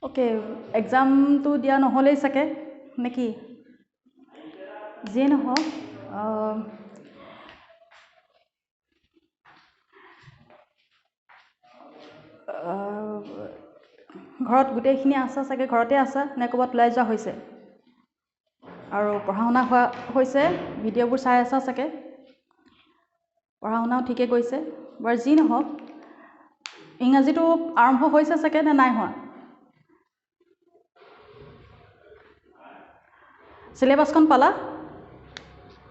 Okay एग्जामটো দিয়া নহ'লেই চাগে নেকি যিয়ে নহওক ঘৰত গোটেইখিনি আছে চাগে ঘৰতে আছে নে ক'ৰবাত ওলাই যোৱা হৈছে আৰু পঢ়া শুনা হৈছে ভিডিঅ'বোৰ চাই আছা চাগে পঢ়া শুনাও ঠিকে গৈছে বাৰু যি নহওক ইংৰাজীটো আৰম্ভ হৈছে চাগে নে নাই হোৱা সিলেবাসখন পালা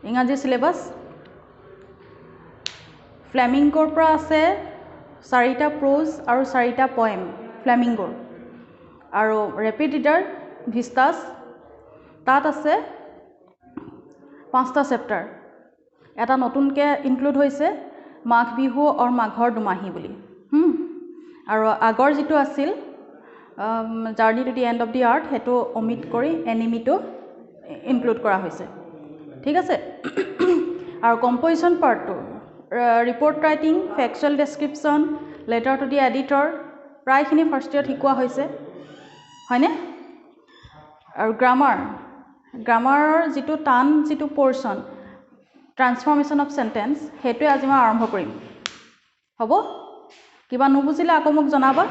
ইংৰাজী সিলেবাস ফ্লেমিংগোৰ পৰা আছে 4টা প্ৰোজ আৰু 4টা পয়েম ফ্লেমিংগোৰ আৰু ৰেপিড ৰিডাৰ ভিষ্টাছ তাত আছে 5টা চেপ্টাৰ এটা নতুনকৈ ইনক্লুড হৈছে মাঘ বিহু আৰু মাঘৰ দুমাহী বুলি আৰু আগৰ যিটো আছিল journey to the end of the earth সেইটো অমিট কৰি এনিমিটো ইনক্লুড কৰা হৈছে ঠিক আছে আৰু কম্পজিশ্যন পাৰ্টটো report writing factual description letter to the editor প্ৰায়খিনি ফাৰ্ষ্ট ইয়েৰত শিকোৱা হৈছে হয়নে আৰু গ্ৰামাৰৰ যিটো টান যিটো পৰ্চন ট্ৰান্সফৰ্মেশ্যন অফ চেণ্টেন্স সেইটোৱে আজি মই আৰম্ভ কৰিম হ'ব কিবা নুবুজিলে আকৌ মোক জনাবা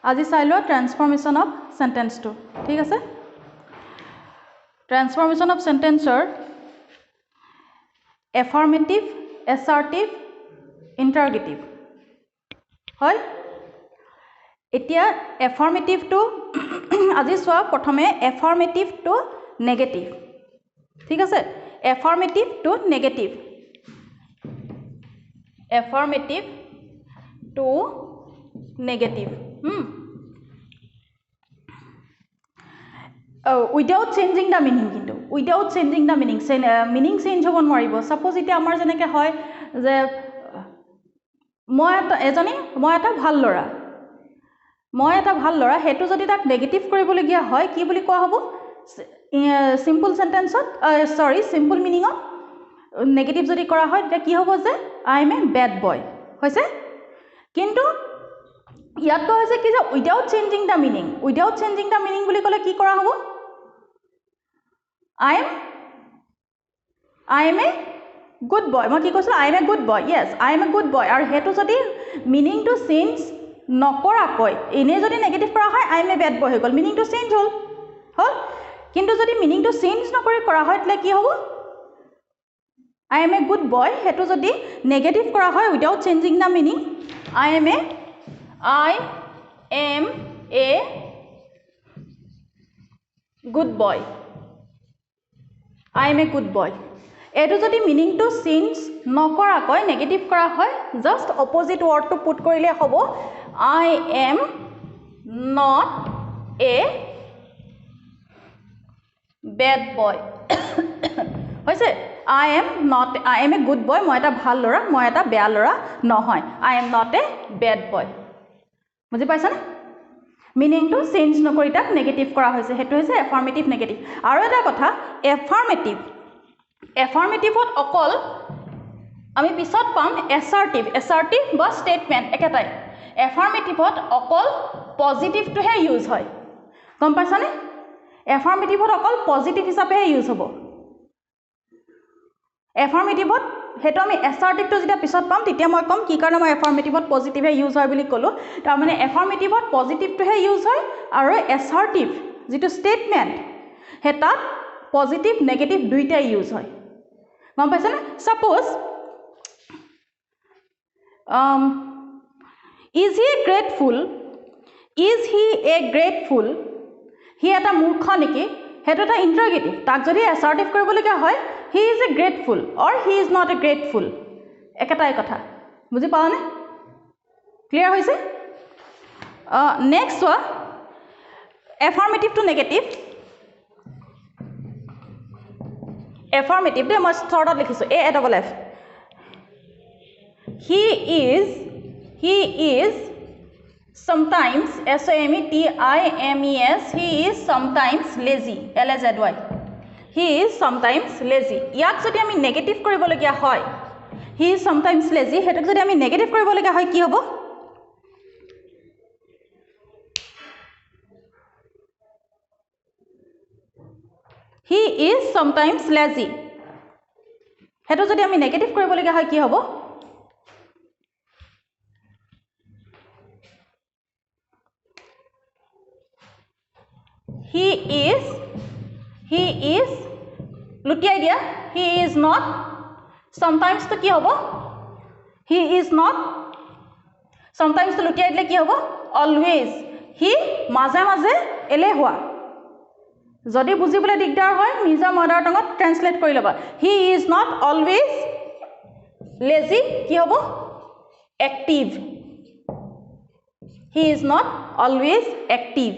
আজি চাই লোৱা ট্ৰান্সফৰ্মেশ্যন অফ চেণ্টেন্সটো ঠিক আছে transformation of চেণ্টেন্সৰ affirmative assertive interrogative হয় এতিয়া এফাৰ্মেটিভটো আজি চোৱা প্ৰথমে এফাৰ্মেটিভ টু নেগেটিভ ঠিক আছে affirmative to negative affirmative to negative without changing the meaning কিন্তু without changing the meaning change হ'ব নোৱাৰিব ছাপ'জ এতিয়া আমাৰ যেনেকৈ হয় যে মই এটা ভাল ল'ৰা সেইটো যদি তাক নেগেটিভ কৰিবলগীয়া হয় কি বুলি কোৱা হ'ব চিম্পল চেণ্টেন্সত চিম্পল মিনিঙত নেগেটিভ যদি কৰা হয় তেতিয়া কি হ'ব যে I M A bad boy হৈছে কিন্তু ইয়াত কোৱা হৈছে কি যে উইদাউট চেঞ্জিং দ্য মিনিং বুলি ক'লে কি কৰা হ'ব I M a good boy মই কি কৈছিলোঁ I M a good boy Yes I M a good boy আৰু সেইটো যদি মিনিংটো চেঞ্জ নকৰাকৈ এনেই যদি নেগেটিভ কৰা হয় আই এম এ বেড বয় হৈ গ'ল মিনিংটো চেঞ্জ হ'ল কিন্তু যদি মিনিংটো চেঞ্জ নকৰি কৰা হয় তেতিয়া কি হ'ব I M a good boy সেইটো যদি নেগেটিভ কৰা হয় without changing the meaning I M a good boy এইটো যদি মিনিংটো চেঞ্জ নকৰাকৈ নেগেটিভ কৰা হয় জাষ্ট অপজিট ৱৰ্ডটো পুট কৰিলে হ'ব I am not a bad boy হৈছে I M a good boy মই এটা ভাল ল'ৰা মই এটা বেয়া ল'ৰা নহয় I am not a bad boy বুজি পাইছানে মিনিংটো চেঞ্জ নকৰি তাক নেগেটিভ কৰা হৈছে সেইটো হৈছে এফাৰ্মেটিভ নেগেটিভ আৰু এটা কথা এফাৰ্মেটিভত অকল আমি পিছত পাম এছাৰ্টিভ বা ষ্টেটমেণ্ট একেটাই এফাৰ্মেটিভত অকল পজিটিভটোহে ইউজ হয় গম পাইছানে এফাৰ্মেটিভত অকল পজিটিভ হিচাপেহে ইউজ হ'ব এফাৰ্মেটিভত সেইটো আমি এছাৰ্টিভটো যেতিয়া পিছত পাম তেতিয়া মই ক'ম কি কাৰণে মই এফাৰ্মেটিভত পজিটিভহে ইউজ হয় বুলি ক'লোঁ তাৰমানে এফাৰ্মেটিভত পজিটিভটোহে ইউজ হয় আৰু এছাৰ্টিভ যিটো ষ্টেটমেণ্ট সেই তাত পজিটিভ নেগেটিভ দুইটাই ইউজ হয় গম পাইছেনে suppose is he a grateful সি এটা মূৰ্খ নেকি সেইটো এটা ইণ্টাৰগেটিভ তাক যদি এছাৰ্টিভ কৰিবলগীয়া হয় he is a grateful or he is not a grateful একেটাই কথা বুজি পালানে ক্লিয়াৰ হৈছে নেক্সট চোৱা এফাৰ্মেটিভ টু নেগেটিভ এফাৰ্মেটিভ দেই মই শ্বৰ্টত লিখিছোঁ AFF he is sometimes SOMETIMES he is sometimes lazy LAZY he is sometimes lazy ইয়াক যদি আমি নেগেটিভ কৰিবলগীয়া হয় হি ইজ সামটাইমছ লেজি সেইটোক যদি আমি নেগেটিভ কৰিবলগীয়া হয় কি হ'ব হি ইজ সামটাইমছ লেজি সেইটো যদি আমি নেগেটিভ কৰিবলগীয়া হয় কি হ'ব he is লুটিয়াই দিয়া he is not sometimes তো কি হ'ব he is not sometimes তো লুটিয়াই দিলে কি হ'ব always he মাজে মাজে এলেহুৱা যদি বুজিবলৈ দিগদাৰ হয় নিজৰ মাদাৰ টাঙত ট্ৰান্সলেট কৰি ল'বা he is not always lazy কি হ'ব active he is not always active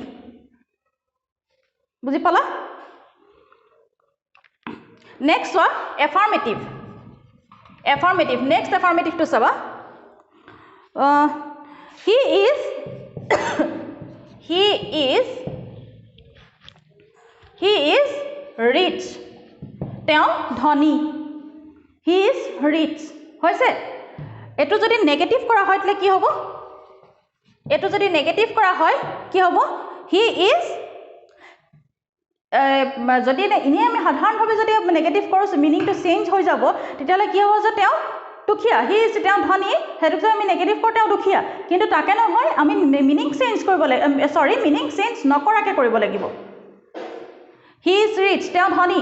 বুজি পালা নেক্সট ওয়া affirmative next affirmative to saba he is rich teo dhoni he is rich hoise etu jodi negative kora hoy tile ki hobo etu jodi negative kora hoy ki hobo he is যদি ইনে আমি সাধাৰণভাৱে যদি negative কৰোঁ মিনিংটো change হৈ যাব তেতিয়াহ'লে কি হ'ব যে তেওঁ দুখীয়া হি ইজ তেওঁ ধনী সেইটোক যদি আমি নেগেটিভ কৰোঁ তেওঁ দুখীয়া কিন্তু তাকে নহয় আমি মিনিং চেঞ্জ কৰিব লাগিব মিনিং চেঞ্জ নকৰাকৈ কৰিব লাগিব হি ইজ ৰিচ তেওঁ ধনী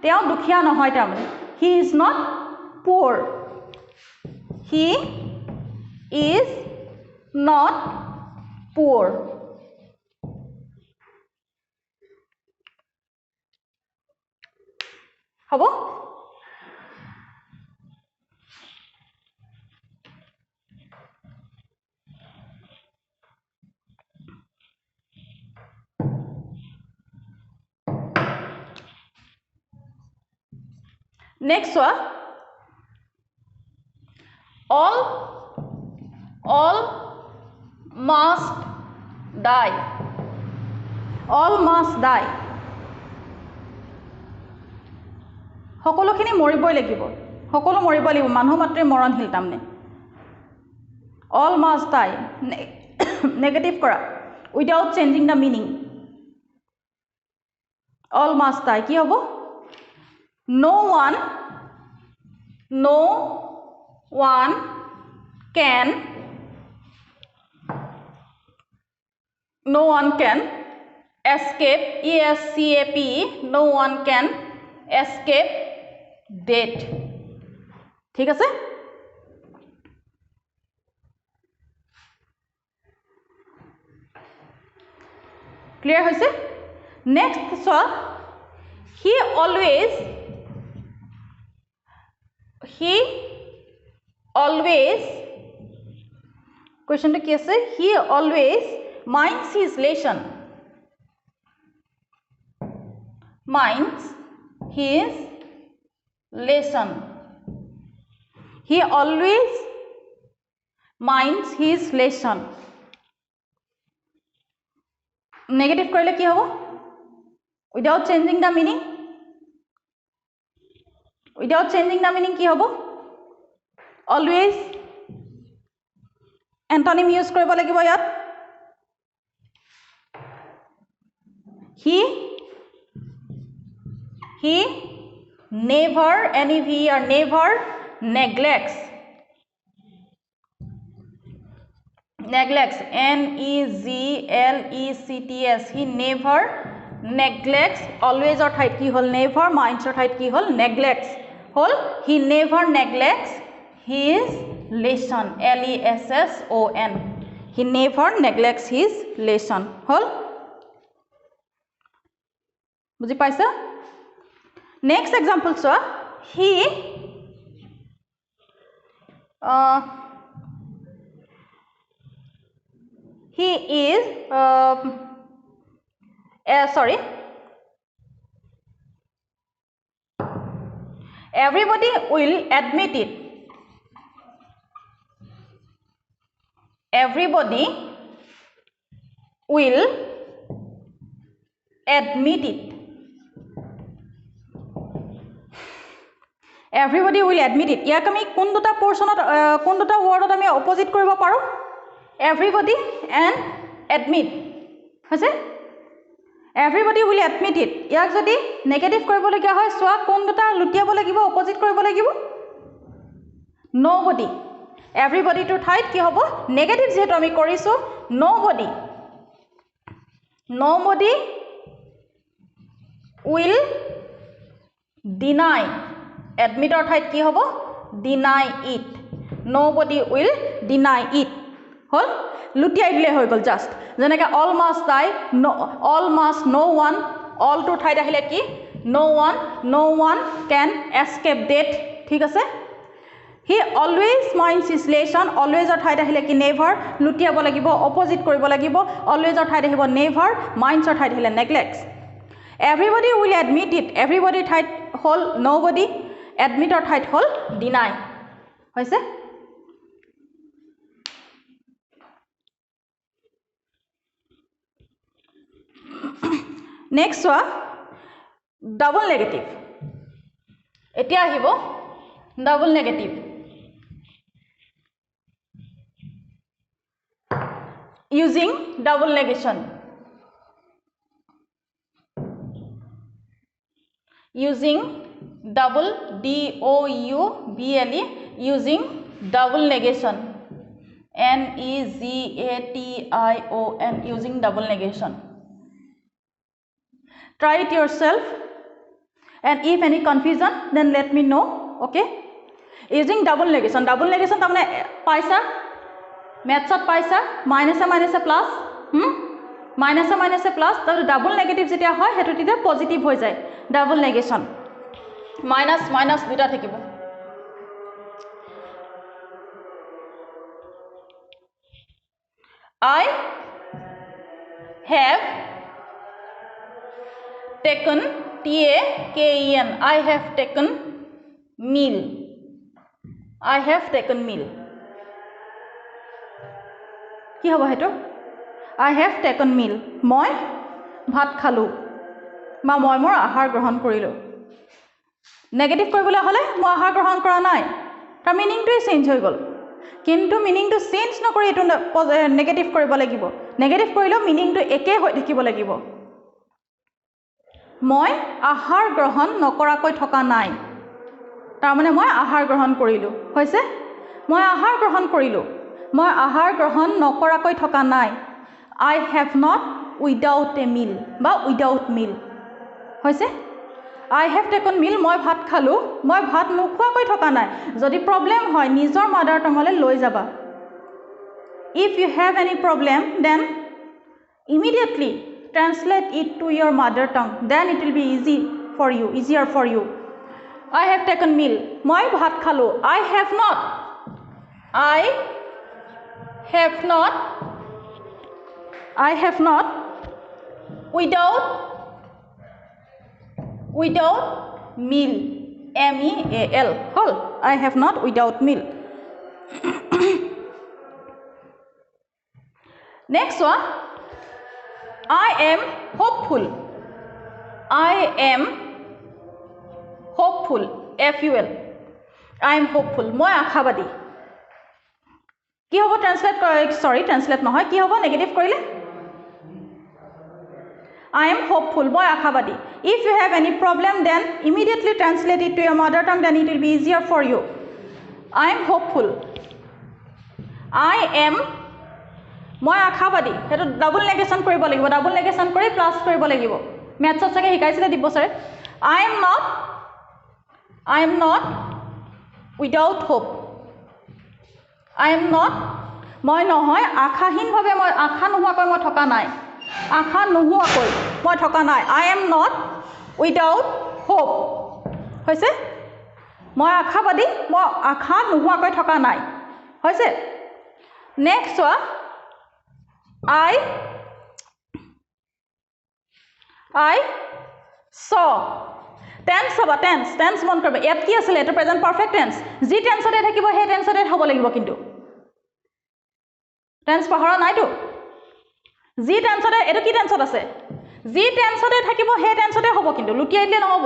তেওঁ দুখীয়া নহয় তাৰমানে হি ইজ নট পুৰ হি ইজ নট পুৰ হ'ব next one all must die সকলোখিনি মৰিবই লাগিব সকলো মৰিব লাগিব মানুহ মাত্ৰে মৰণশীল তাৰমানে all must die নেগেটিভ কৰা without changing the meaning all must die কি হ'ব no one can escape no one can escape death ঠিক আছে ক্লিয়াৰ হৈছে নেক্সট চোৱা he always questionটো কি আছে he always minds his lesson he always minds his lesson negative কৰিলে কি হ'ব without changing the meaning কি হ'ব always antonym use কৰিব লাগিব ইয়াত he never neglects neglects he never neglects always or ঠাইত কি হল never minds or ঠাইত কি হল neglects hall he never neglects his lesson lesson he never neglects his lesson হল বুজি পাইছা next example চোৱা he is everybody will admit it everybody will admit it ইয়াক আমি কোন দুটা পৰ্চনত কোন দুটা ৱৰ্ডত আমি অপজিট কৰিব পাৰোঁ এভৰিবডি এণ্ড এডমিট হৈছে এভৰিবডি উইল এডমিট ইট ইয়াক যদি নেগেটিভ কৰিবলগীয়া হয় চোৱা কোন দুটা লুটিয়াব লাগিব অপজিট কৰিব লাগিব নবডি এভৰিবডিটোৰ ঠাইত কি হ'ব নেগেটিভ যিহেতু আমি কৰিছোঁ নবডি উইল ডিনাই এডমিটৰ ঠাইত কি হ'ব deny it nobody will deny it হ'ল লুটিয়াই দিলে হৈ গ'ল জাষ্ট যেনেকৈ অল মাষ্ট ডাই অল মাষ্ট ন' ওৱান অলটোৰ ঠাইত আহিলে কি ন' ওৱান কেন এস্কেপ ডেথ ঠিক আছে হি অলৱেজ মাইণ্ডছ হিজ লেচন অলৱেজৰ ঠাইত আহিলে কি নেভাৰ লুটিয়াব লাগিব অপজিট কৰিব লাগিব অলৱেজৰ ঠাইত আহিব নেভাৰ মাইণ্ডছৰ ঠাইত আহিলে নেগলেক্টছ এভৰিবডি উইল এডমিট ইট এভৰিবডিৰ ঠাইত হ'ল নবডি এডমিটৰ ঠাইত হ'ল ডিনাই হৈছে নেক্সট চোৱা ডাবল নেগেটিভ এতিয়া আহিব double negative using double negation using double double using double negation negation using double negation try it yourself and if any confusion then let me know okay using double negation tamane paisa maths paisa minus a plus minus a plus the double negative jetia hoy hetu tite positive hoy jay double negation minus duta thakibo I have taken taken I have taken meal কি হ'ব হেতু I have taken meal মই ভাত খালো বা মই মোৰ আহাৰ গ্ৰহণ কৰিলো নেগেটিভ কৰিবলৈ হলে মই আহাৰ গ্ৰহণ কৰা নাই তাৰ মিনিংটোই চেঞ্জ হৈ গ'ল কিন্তু মিনিংটো চেঞ্জ নকৰি এটো নেগেটিভ কৰিব লাগিব নেগেটিভ কৰিলে মিনিংটো একে হৈ থাকিব লাগিব মই আহাৰ গ্ৰহণ নকৰাকৈ থকা নাই তাৰ মানে মই আহাৰ গ্ৰহণ কৰিলো হৈছে মই আহাৰ গ্ৰহণ নকৰাকৈ থকা নাই I have not without a meal বা without meal হৈছে I have taken meal মই ভাত খালো মই ভাত নোখোৱাকৈ থকা নাই যদি প্ৰবলেম হয় নিজৰ মাদাৰ টংলে লৈ যাবা if you have any problem then immediately translate it to your mother tongue then it will be easier for you I have taken meal মই ভাত খালো I have not without meal meal hol I have not without meal next one I am hopeful FUL I am hopeful মই আশাবাদী কি হ'ব translate নহয় কি হ'ব নেগেটিভ কৰিলে I am hopeful মই আশাবাদী if you have any problem then immediately translate it to your mother tongue then it will be easier for you I am hopeful I am মই আশাবাদী হেতু ডাবল নেগেশন কৰিব লাগিব double negation কৰি plus কৰিব লাগিব ম্যাথছত চাগে শিকাইছিলে দিব sir I am not without hope I am not মই নহয় আশাহীনভাৱে মই আশা নোহোৱাকৈ মই থকা নাই আশা নোহোৱাকৈ মই থকা নাই I am not without hope হৈছে মই আশাবাদী মই আশা নোহোৱাকৈ থকা নাই হৈছে নেক্সট I saw tense হবা tense মন কৰিবা ইয়াত কি আছিল এটা প্ৰেজেন্ট পাৰফেক্ট টেন্স যি টেন্সতে থাকিব হে টেন্সতে হ'ব লাগিব কিন্তু টেন্স পাহৰা নাইতো যি টেন্সতে এটো কি টেন্সত আছে যি টেন্সতে থাকিব হে টেন্সতে হ'ব কিন্তু লুটিয়াই দিলে নহব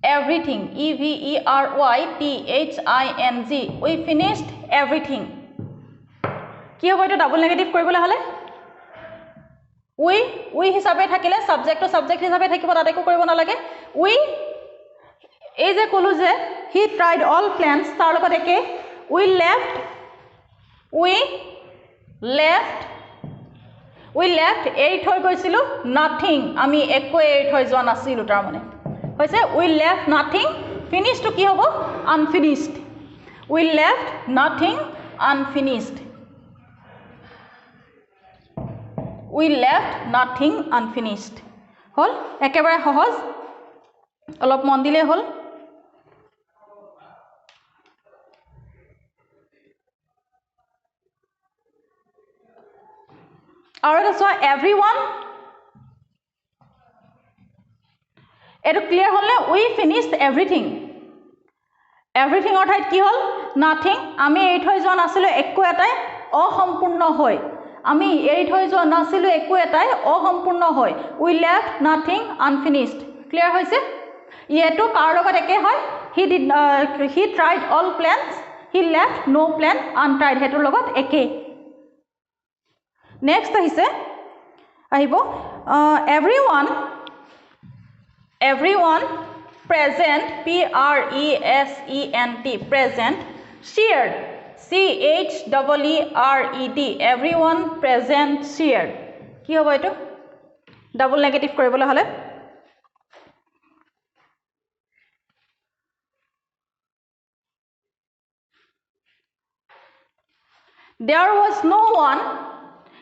everything, EVERYTHING, we finished everything. কি হ'ব এইটো ডাবল নেগেটিভ কৰিবলৈ হ'লে we হিচাপে থাকিলে সাবজেক্ট হিচাপে থাকিব তাতে একো কৰিব নালাগে we এই যে কলো যে he tried all plans তাৰ লগত একে we left এৰি থৈ গৈছিলো nothing আমি একো এৰি থৈ যোৱা নাছিলো তাৰ মানে হৈছে we left nothing finished কি হ'ব unfinished we left nothing unfinished we left nothing unfinished হল একেবাৰে সহজ অলপ মন দিলে হল আৰু এটা চোৱা everyone এটো ক্লিয়াৰ হল নে we finished everything অৰ্থাৎ কি হল nothing আমি এৰি থৈ যোৱা নাছিলো একো এটাই অসম্পূৰ্ণ হয় আমি এৰি থৈ যোৱা নাছিলো একো এটাই অসম্পূৰ্ণ হয় we left nothing unfinished clear হৈছে ইয়েটো কাৰ লগত একে হয় he tried all plans he left no plan untried হেতৰ লগত একে নেক্সট আহিব everyone present present present shared CHEERED everyone present shared কি হ'ব এটো ডাবল নেগেটিভ কৰিবলৈ হলে there was no one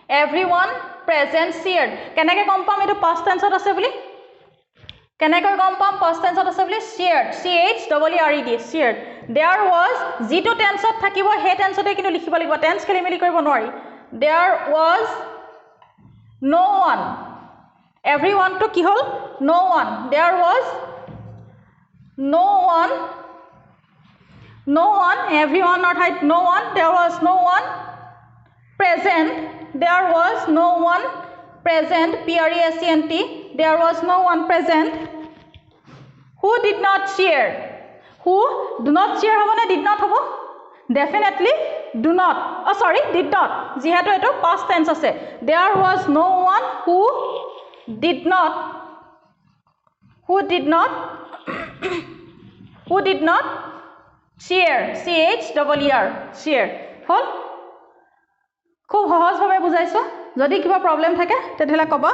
everyone present shared কেনেকৈ গম পাম এটো past tense ত আছে বুলি কেনেকৈ গম পাম past tense ত আছে বুলি shared CHEERED shared there was যেটো tense ত থাকিব হে tense তে কিন্তু লিখিব লাগিব tense খেলিমেলি কৰিব নোৱাৰি there was no one everyone to কি হল no one there was no one everyone অৰ্থাৎ no one there was no one present there was no one present present there was no one present who did not share who do not share হ'ব নে did not হ'ব definitely do not did not যেহেতু এটো past tense আছে there was no one who did not share share হল খুব সহজভাৱে বুজাইছো যদি কিবা প্ৰবলেম থাকে তেতিয়ালে কবা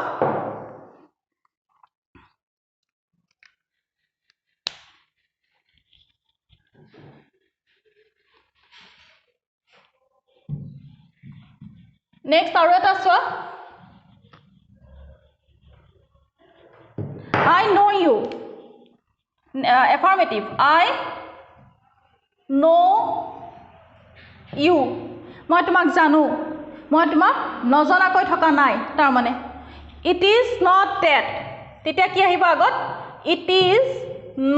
নেক্সট আৰু এটা চোৱা I know you affirmative I know you মই তোমাক জানো মই তোমাক নজনাকৈ থকা নাই তাৰ মানে it is not that তেতিয়া কি আহিব আগত it is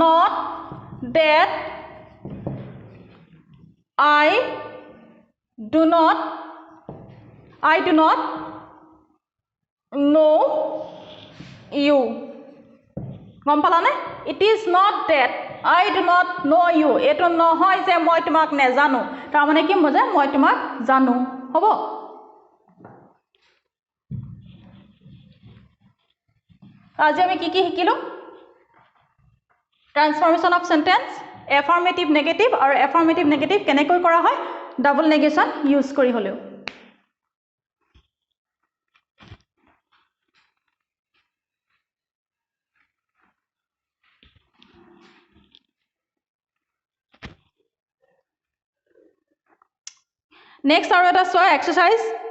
not that I do not know you গম পালানে it is not that I do not know you এটো নহয় যে মই তোমাক নেজানো তাৰ মানে কি বুজায় মই তোমাক জানো হ'ব আজি আমি কি শিকিলো ট্ৰান্সফৰমেশন অফ সেন্টেন্স এফাৰ্মেটিভ নেগেটিভ আৰু এফাৰ্মেটিভ নেগেটিভ কেনেকৈ কৰা হয় ডাবল নেগেশন ইউজ কৰি হলেও নেক্সট আৰু এটা চোৱা এক্সাৰসাইজ